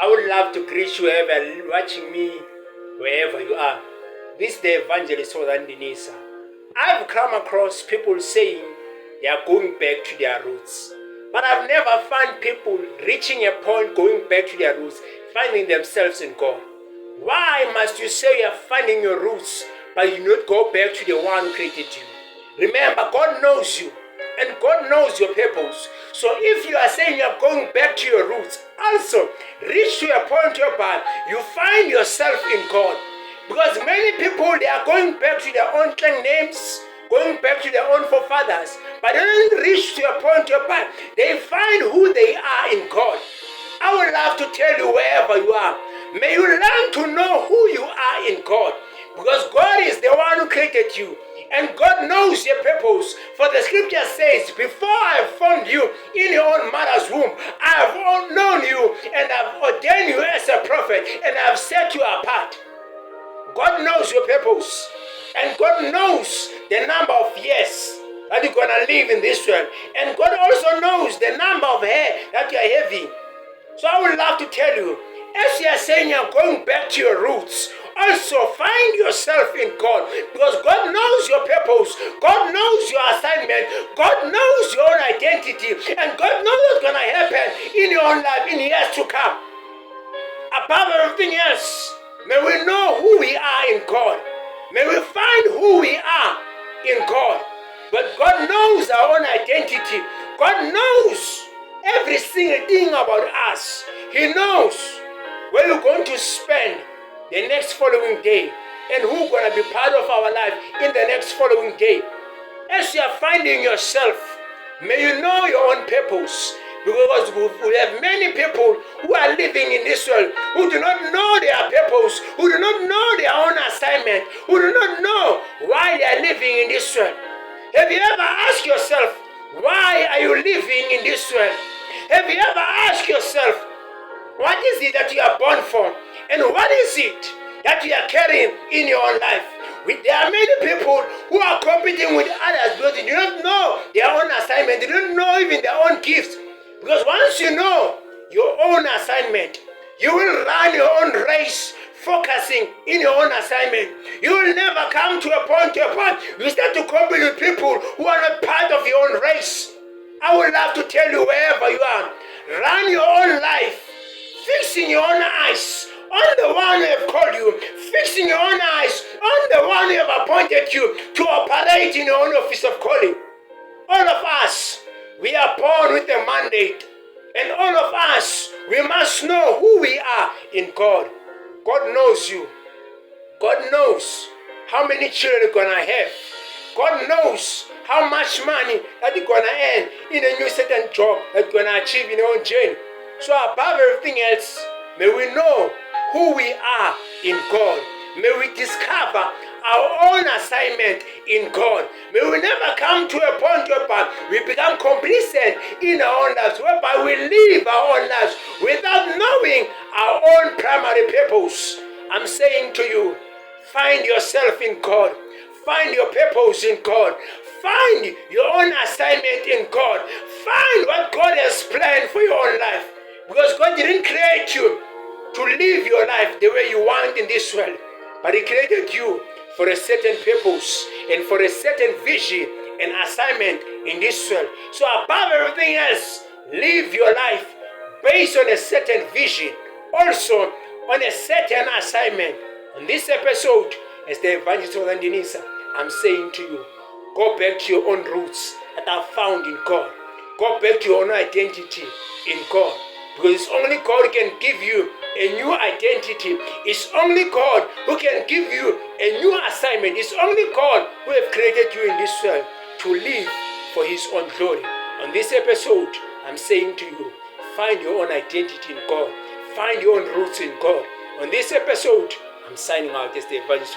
I would love to greet you whoever watching me, wherever you are. This is the evangelist Southern Denisa. I've come across people saying they are going back to their roots. But I've never found people reaching a point going back to their roots, finding themselves in God. Why must you say you are finding your roots, but you not go back to the one who created you? Remember, God knows you, and God knows your purpose. So if you are saying you are going back to your roots, also reach to a point whereby you find yourself in God. Because many people, they are going back to their own clan names, going back to their own forefathers, but they don't reach to a point whereby they find who they are in God. I would love to tell you wherever you are, may you learn to know who you are in God. Because God is the one who created you. And God knows your purpose. For the scripture says, before I formed you in your own mother's womb, I have known you and I've ordained you as a prophet and I've set you apart. God knows your purpose. And God knows the number of years that you're going to live in this world. And God also knows the number of hair that you are having. So I would love to tell you, as you are saying you're going back to your roots, also find yourself in God, because God knows your purpose, God knows your assignment, God knows your own identity, and God knows what's going to happen in your own life in years to come. Above everything else, may we know who we are in God. May we find who we are in God. But God knows our own identity. God knows every single thing about us. He knows where you're going to spend the next following day and who's going to be part of our life in the next following day. As you are finding yourself, may you know your own purpose. Because we have many people who are living in this world who do not know their purpose, who do not know their own assignment, who do not know why they are living in this world. Have you ever asked yourself, why are you living in this world? Have you ever asked yourself, what is it that you are born for? And what is it that you are carrying in your own life? There are many people who are competing with others because they do not know their own assignment. They don't know even their own gifts. Because once you know your own assignment, you will run your own race focusing in your own assignment. You will never come to a point you start to compete with people who are not part of your own race. I would love to tell you wherever you are, run your own life, fixing your own eyes on the one who have called you, fixing your own eyes on the one who have appointed you to operate in your own office of calling. All of us, we are born with a mandate, and all of us, we must know who we are in God. God knows you. God knows how many children you're going to have. God knows how much money that you're going to earn in a new certain job that you're going to achieve in your own journey. So above everything else, may we know who we are in God. May we discover our own assignment in God. May we never come to a point whereby we become complacent in our own lives, whereby we live our own lives without knowing our own primary purpose. I'm saying to you, find yourself in God. Find your purpose in God. Find your own assignment in God. Find what God has planned for your own life. Because God didn't create you to live your life the way you want in this world, but He created you for a certain purpose and for a certain vision and assignment in this world. So above everything else, live your life based on a certain vision, also on a certain assignment. On this episode, as the evangelist Southern Denisa, I'm saying to you, go back to your own roots that are found in God. Go back to your own identity in God. Because it's only God who can give you a new identity. It's only God who can give you a new assignment. It's only God who has created you in this world to live for His own glory. On this episode, I'm saying to you, find your own identity in God. Find your own roots in God. On this episode, I'm signing out as the evangelist.